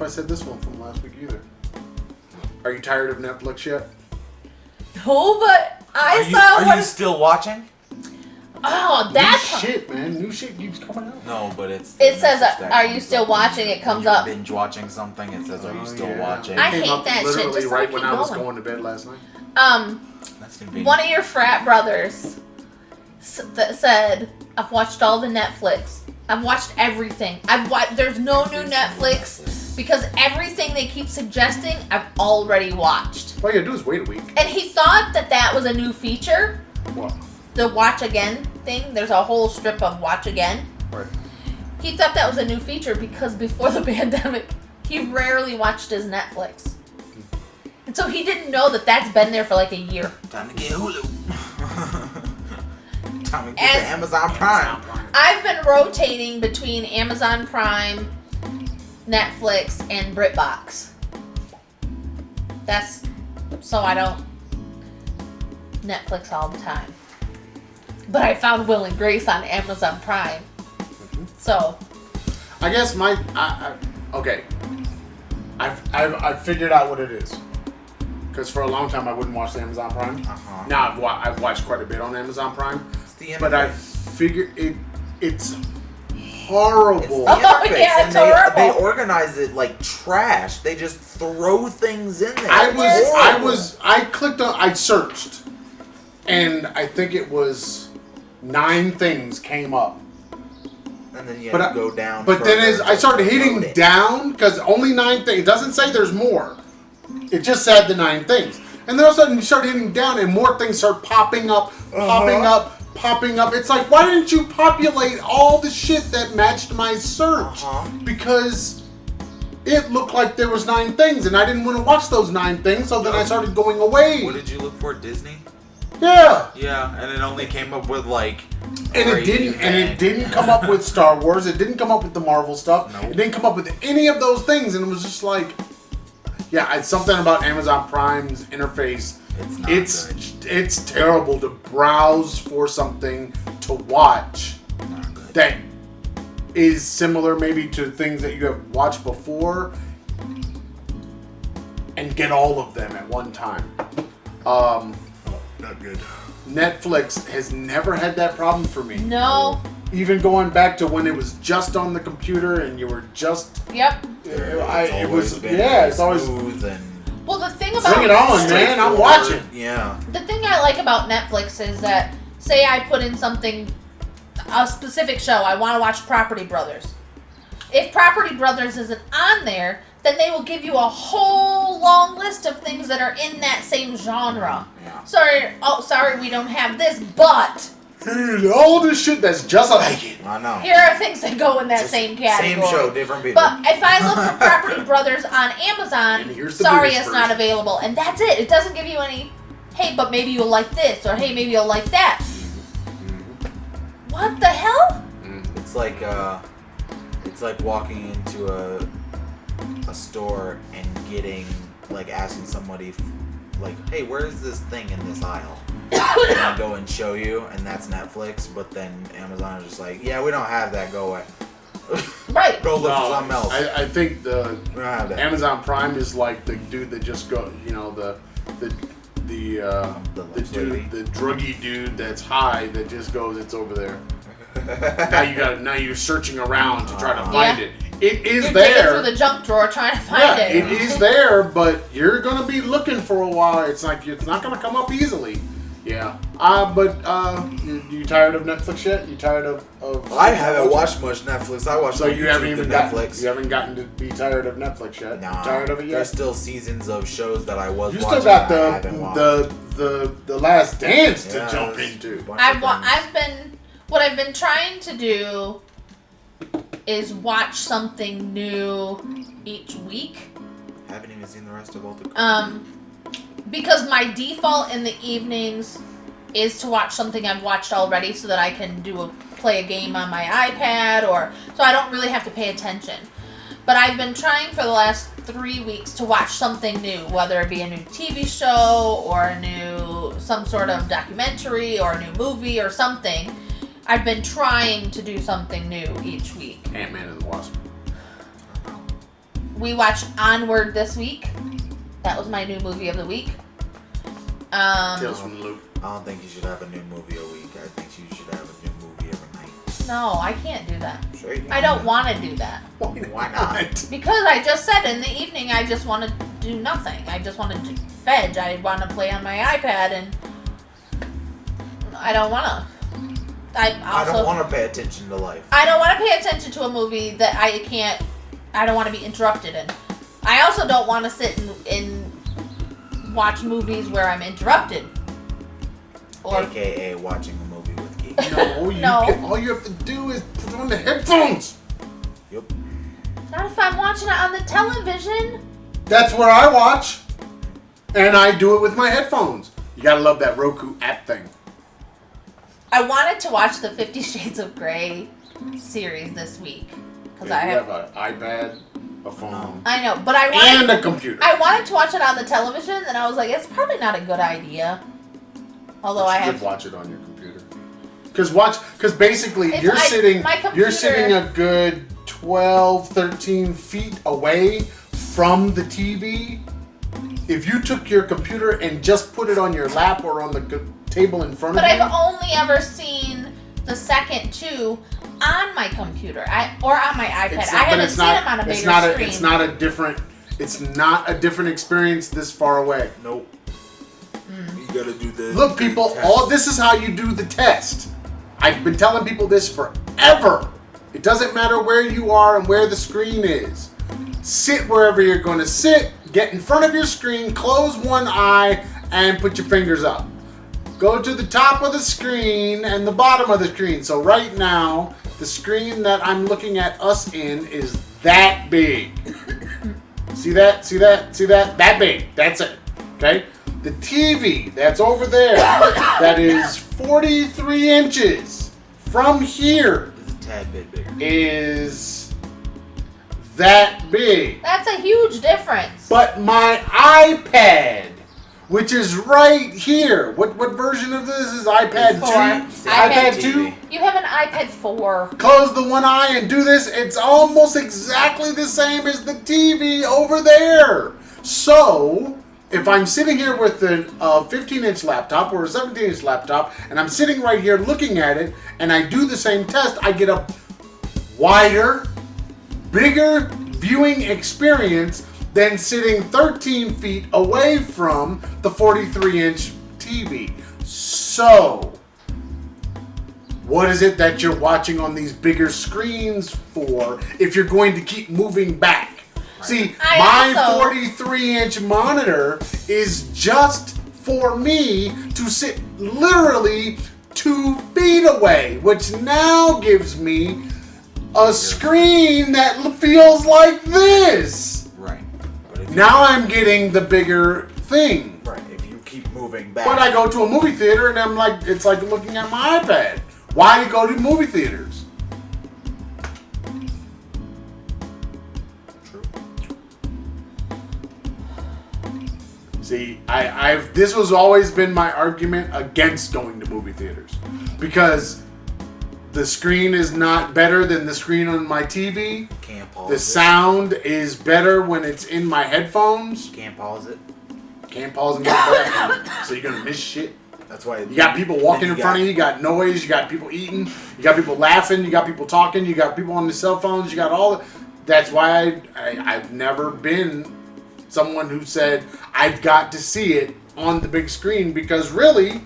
I said this one from last week either. Are you tired of Netflix yet? No, but Are you still watching? Oh, that shit, man. New shit keeps coming out. No, but it says, "Are you still watching?" It comes up. Binge watching something. It says, "Are you still watching?" I hate that shit. Literally Just right when I was going to bed last night. That's convenient. One of your frat brothers said, "I've watched all the Netflix. I've watched everything. There's no new Netflix because everything they keep suggesting, I've already watched." All you gotta do is wait a week. And he thought that was a new feature. What? The watch again thing. There's a whole strip of watch again. Right. He thought that was a new feature because before the pandemic, he rarely watched his Netflix. And so he didn't know that's been there for like a year. Time to get Hulu. Time to get the Amazon Prime. I've been rotating between Amazon Prime, Netflix, and BritBox. That's so I don't Netflix all the time. But I found Will and Grace on Amazon Prime. Mm-hmm. So I guess okay. I've figured out what it is. Because for a long time I wouldn't watch the Amazon Prime. Now I've watched quite a bit on Amazon Prime. But I figured it's horrible. It's the interface, yeah, and it's horrible. They organize it like trash. They just throw things in there. I searched, and I think it was 9 things came up. And then you have to go down. But then as I started hitting down, because only 9 things. It doesn't say there's more. It just said the 9 things. And then all of a sudden you start hitting down and more things start popping up. It's like, why didn't you populate all the shit that matched my search? Because it looked like there was 9 things and I didn't want to watch those 9 things, so then I started going away. What did you look for? Disney? Yeah. Yeah, and it only came up with like it didn't come up with Star Wars, it didn't come up with the Marvel stuff. Nope. It didn't come up with any of those things, and it was just like, yeah, it's something about Amazon Prime's interface. It's terrible to browse for something to watch that is similar maybe to things that you have watched before and get all of them at one time. Not good. Netflix has never had that problem for me. No. Even going back to when it was just on the computer and you were just... Yep. It's always smooth and... Well, the thing about... Bring it on, man. I'm watching. Yeah. The thing I like about Netflix is that, say I put in something, a specific show, I want to watch Property Brothers. If Property Brothers isn't on there, then they will give you a whole long list of things that are in that same genre. Yeah. Sorry, we don't have this, but... all this shit that's just like it. I know. Here are things that go in that same category. Same show, different people. But if I look for Property Brothers on Amazon, sorry, it's not available. And that's it. It doesn't give you any, hey, but maybe you'll like this, or hey, maybe you'll like that. What the hell? It's like walking into a store and asking somebody, hey, where's this thing in this aisle? And I go and show you, and that's Netflix, but then Amazon is just like, yeah, we don't have that, go away. Right. Go look for something else. I think we don't have that. Amazon Prime is like the dude that just go, the druggy dude that's high that just goes, it's over there. now you're searching around to try to find it. It is you're there. Digging through the junk drawer trying to find it. It is there, but you're gonna be looking for a while. It's like it's not gonna come up easily. Yeah. You tired of Netflix yet? You tired of I haven't watched much Netflix. I watched you haven't even Netflix. You haven't gotten to be tired of Netflix yet. Nah, you tired of it yet? There's still seasons of shows that I was watching. You still got the Last Dance to jump into. What I've been trying to do is watch something new each week. Haven't even seen the rest of all the because my default in the evenings is to watch something I've watched already so that I can play a game on my iPad, so I don't really have to pay attention. But I've been trying for the last 3 weeks to watch something new, whether it be a new TV show or some sort of documentary or a new movie or something. I've been trying to do something new each week. Ant-Man and the Wasp. we watched Onward this week. That was my new movie of the week. Tales from the Loop. I don't think you should have a new movie a week. I think you should have a new movie every night. No, I can't do that. Sure you can. I don't want to do that. Why not? Because I just said in the evening I just want to do nothing. I just want to veg. I want to play on my iPad and I don't want to. I don't want to pay attention to life. I don't want to pay attention to a movie that I don't want to be interrupted in. I also don't want to sit and watch movies where I'm interrupted. Or AKA watching a movie with geeks. No, all you have to do is put on the headphones. Yep. not if I'm watching it on the television. That's where I watch. And I do it with my headphones. You gotta love that Roku app thing. I wanted to watch the 50 Shades of Grey series this week. Because I have an iPad, a phone, I know, but I wanted... and a computer. I wanted to watch it on the television, and I was like, it's probably not a good idea. Although but I you have... could watch it on your computer. Because basically, It's you're computer- sitting a good 12, 13 feet away from the TV. If you took your computer and just put it on your lap or on the table in front But of you... I've only ever seen the second two on my computer or on my iPad. I haven't seen them on a bigger screen. It's not a different experience this far away. Nope. You gotta do this. Look, people, this is how you do the test. I've been telling people this forever. It doesn't matter where you are and where the screen is. Sit wherever you're going to sit. Get in front of your screen, close one eye, and put your fingers up. Go to the top of the screen and the bottom of the screen. So right now, the screen that I'm looking at us in is that big. See that? See that? See that? That big. That's it. Okay? The TV that's over there, that is 43 inches from here, It's a tad bit bigger. is that big. That's a huge difference. But my iPad, which is right here, what version of this is iPad 2? iPad 2? You have an iPad 4. Close the one eye and do this. It's almost exactly the same as the TV over there. So, if I'm sitting here with a 15-inch laptop or a 17-inch laptop, and I'm sitting right here looking at it, and I do the same test, I get a wider, bigger viewing experience than sitting 13 feet away from the 43-inch TV. So, what is it that you're watching on these bigger screens for if you're going to keep moving back? See, my 43-inch monitor is just for me to sit literally 2 feet away, which now gives me a screen that feels like this. Right. Now I'm getting the bigger thing. Right. If you keep moving back. But I go to a movie theater and I'm like, it's like looking at my iPad. Why do you go to movie theaters? True. See, this was always been my argument against going to movie theaters. Because the screen is not better than the screen on my TV. Can't pause The sound is better when it's in my headphones. Can't pause it. Can't pause and get back. So you're gonna miss shit. That's why You got people walking in front of you, you got noise, you got people eating, you got people laughing, you got people talking, you got people on the cell phones, you got all that's why I've never been someone who said I've got to see it on the big screen, because really,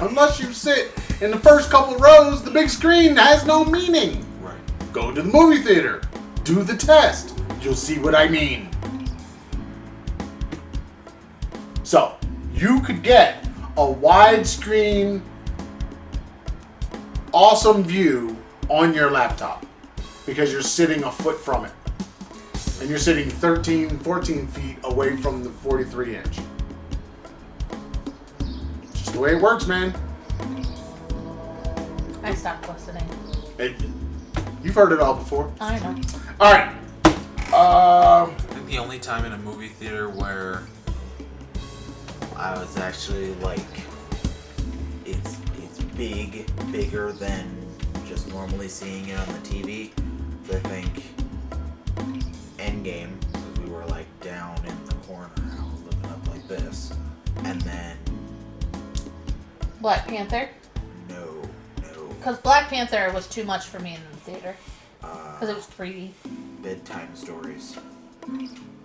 unless you sit in the first couple rows, the big screen has no meaning. Right. Go to the movie theater, do the test, you'll see what I mean. So, you could get a widescreen, awesome view on your laptop because you're sitting a foot from it. And you're sitting 13, 14 feet away from the 43 inch. Just the way it works, man. I stopped listening. You've heard it all before. I know. Alright. I think the only time in a movie theater where I was actually like, it's bigger than just normally seeing it on the TV. So I think Endgame Endgame, because we were like down in the corner. I was looking up like this, and then Black Panther. no. Because Black Panther was too much for me in the theater. Because it was 3D. Bedtime Stories.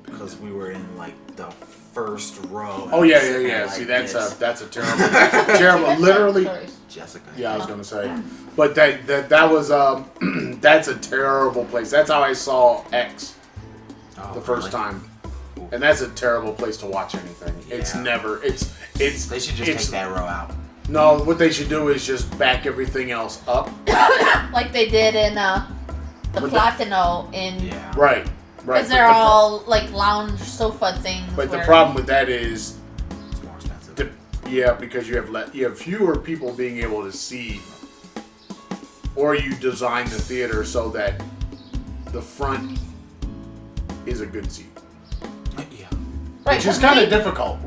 Because we were in like the first row. Oh yeah. Like See, that's this. a terrible. Literally. Stories. Jessica. Yeah, I was gonna say, but that was that's a terrible place. That's how I saw X the first really? time, and that's a terrible place to watch anything. It's Yeah. never. It's. They should just take that row out. No, what they should do is just back everything else up. Like they did in the Platino in. Yeah. Right. Because they're all like lounge sofa things. But the where- problem with that is, It's more expensive. yeah, because you have fewer people being able to see, or you design the theater so that the front is a good seat, Yeah. Right, which is 'cause kind of we- difficult.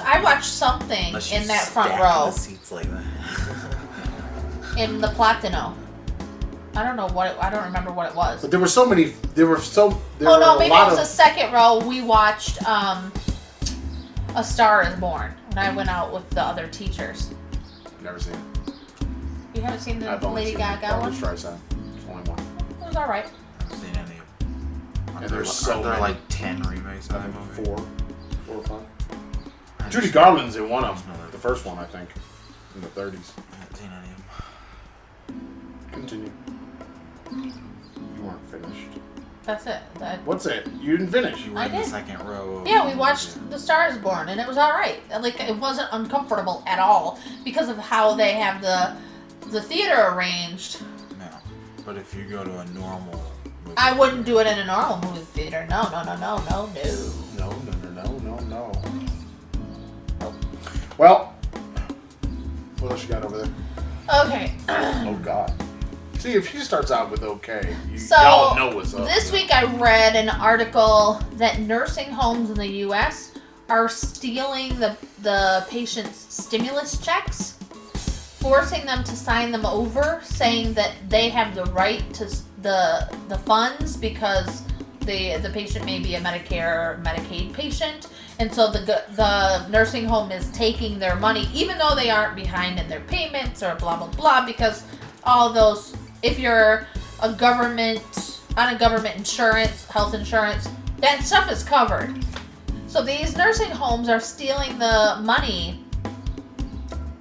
I watched something Unless you in that front stack row the seats like that. in the Platino. I don't know I don't remember what it was. But there were so many. There were Oh a no, maybe it lot was the of. second row. We watched A Star Is Born when I went out with the other teachers. Never seen it. You haven't seen the I've only Lady seen Gaga Barbra one? Streisand. It's only one. It was alright. I haven't seen any of them. And there's so Are there many. like 10 remakes of I that think movie? four or five. I Judy just- Garland's in one of There's them. no- The first one, I think, in the 30s. I haven't seen any of them. Continue. You weren't finished. That's it. What's it? You didn't finish. You were I in the did. second row. of Yeah, we the watched movie. The Star Is Born, and it was alright. Like, it wasn't uncomfortable at all because of how they have the theater arranged. No. But if you go to a normal movie I wouldn't do it in a normal movie theater. No. No. Well, what else you got over there? Okay. Oh God. See, if she starts out with okay, So, y'all know what's up. this week I read an article that nursing homes in the U.S. are stealing the patients' stimulus checks, forcing them to sign them over, saying that they have the right to the funds because the patient may be a Medicare or Medicaid patient, and so the nursing home is taking their money, even though they aren't behind in their payments or blah blah blah, because all those, if you're on a government insurance, health insurance, that stuff is covered. So these nursing homes are stealing the money,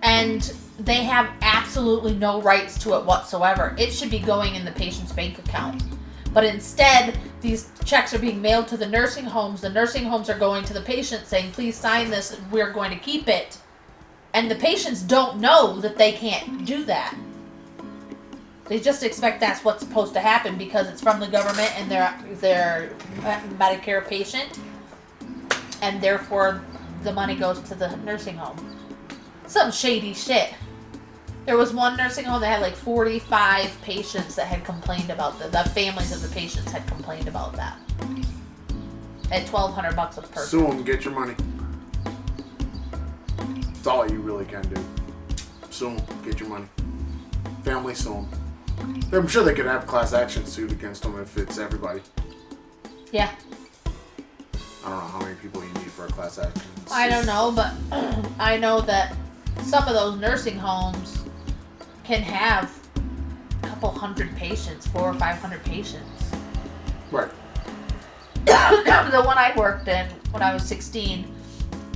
and they have absolutely no rights to it whatsoever. It should be going in the patient's bank account. But instead, these checks are being mailed to the nursing homes. The nursing homes are going to the patient saying, please sign this, we're going to keep it. And the patients don't know that they can't do that. They just expect that's what's supposed to happen because it's from the government and they're a Medicare patient. And therefore, the money goes to the nursing home. Some shady shit. There was one nursing home that had like 45 patients that had complained about that. The families of the patients had complained about that. At $1,200 a person. Sue them, get your money. That's all you really can do. Sue them, get your money. Family, sue them. I'm sure they could have class action suit against them if it's everybody. Yeah. I don't know how many people you need for a class action suit. I don't know, but I know that some of those nursing homes can have a couple hundred patients, 400 or 500 patients. Right. The one I worked in when I was 16,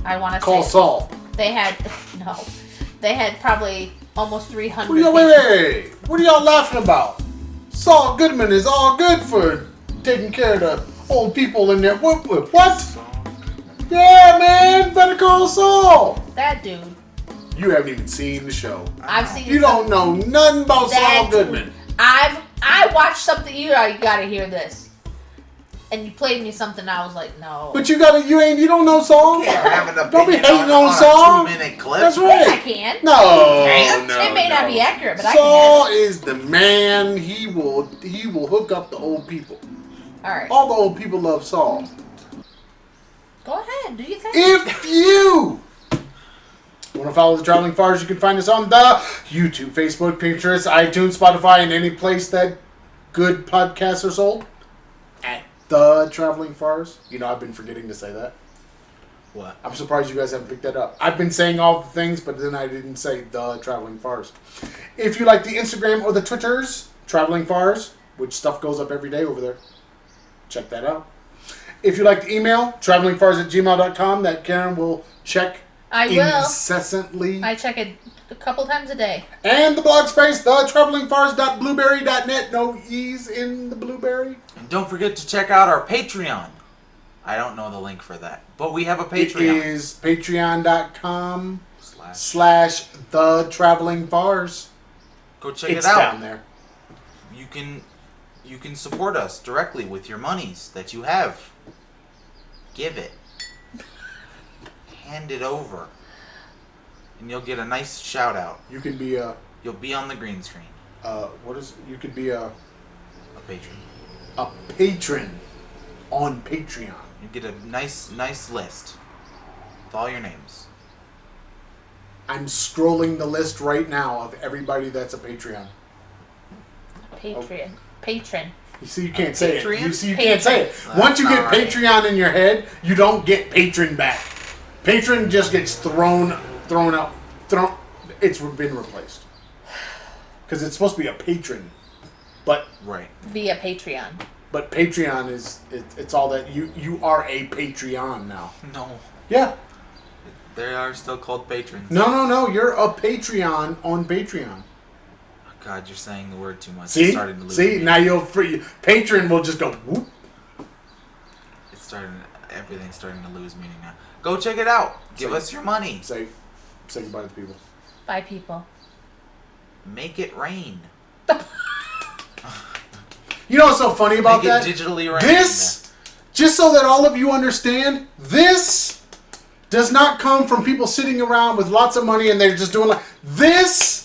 I want to Call say Saul. they had probably almost 300 Wait, wait. What are y'all laughing about? Saul Goodman is all good for taking care of the old people in there. What? Yeah, man. Better call Saul. That dude. You haven't even seen the show. I've seen You don't know nothing about Saul Goodman. I watched something. You gotta hear this. And you played me something. I was like, no. But you don't know Saul. Can't have an Don't be opinion hating on a Saul. 2-minute clip. That's Yes, I right. can. No, It may not be accurate, but Saul I can is the man. He will hook up the old people. have it. All right. All the old people love Saul. Go ahead. Do you think? If you want to follow the Traveling Farrs, you can find us on the YouTube, Facebook, Pinterest, iTunes, Spotify, and any place that good podcasts are sold. At The Traveling Fars. You know, I've been forgetting to say that. What? I'm surprised you guys haven't picked that up. I've been saying all the things, but then I didn't say The Traveling Fars. If you like the Instagram or the Twitters, Traveling Fars, which stuff goes up every day over there. Check that out. If you like the email, travelingfars@gmail.com, that Karen will check I will. incessantly. I check it a couple times a day. And the blog space, thetravelingfars.blueberry.net. No E's in the blueberry. And don't forget to check out our Patreon. I don't know the link for that, but we have a Patreon. It is patreon.com/thetravelingfars. Go check It's it out. down there. You can support us directly with your monies that you have. Give it. Hand it over. And you'll get a nice shout out. You can be a You'll be on the green screen. you could be A patron. a patron on Patreon. You get a nice list with all your names. I'm scrolling the list right now of everybody that's a Patreon. Patron. You see, you can't say it. Patreon? You see, you can't say it. That's Once you get not right. Patreon in your head, you don't get patron back. Patron just gets thrown out. It's been replaced because it's supposed to be a patron, but Right. Via Patreon. Patreon is it's all that you are a Patreon now. No. Yeah. They are still called patrons. No. You're a Patreon on Patreon. God, you're saying the word too much. See, It's starting to lose me. now you'll free. Patron will just go whoop. Everything's starting to lose meaning now. Go check it out. Give So- us your money. Say goodbye to the people. Bye, people. Make it rain. You know what's so funny about Make that? it digitally rain. This, just so that all of you understand, this does not come from people sitting around with lots of money and they're just doing like this.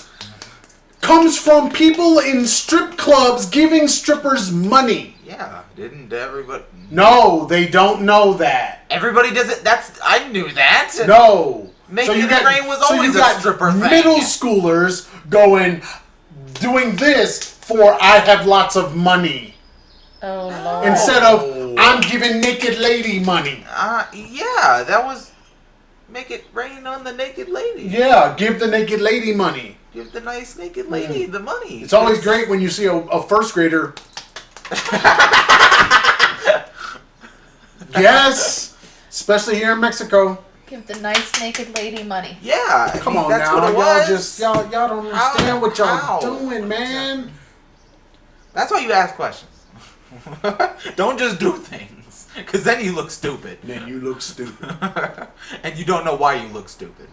Comes from people in strip clubs giving strippers money. Yeah, didn't everybody? No, they don't know that. Everybody does it. I knew that. No. Making it rain was always you a got stripper thing. Middle schoolers doing this for I have lots of money. Oh, Lord. Instead of I'm giving naked lady money. Yeah, that was make it rain on the naked lady. Yeah, give the naked lady money. Give the nice naked lady the money. It's always great when you see a first grader. Yes, especially here in Mexico. Give the nice naked lady money. Yeah, Come on that's now, what it was. y'all don't understand what y'all How? doing, man. That's why you ask questions. Don't just do things, because then you look stupid. Then you look stupid. And you don't know why you look stupid.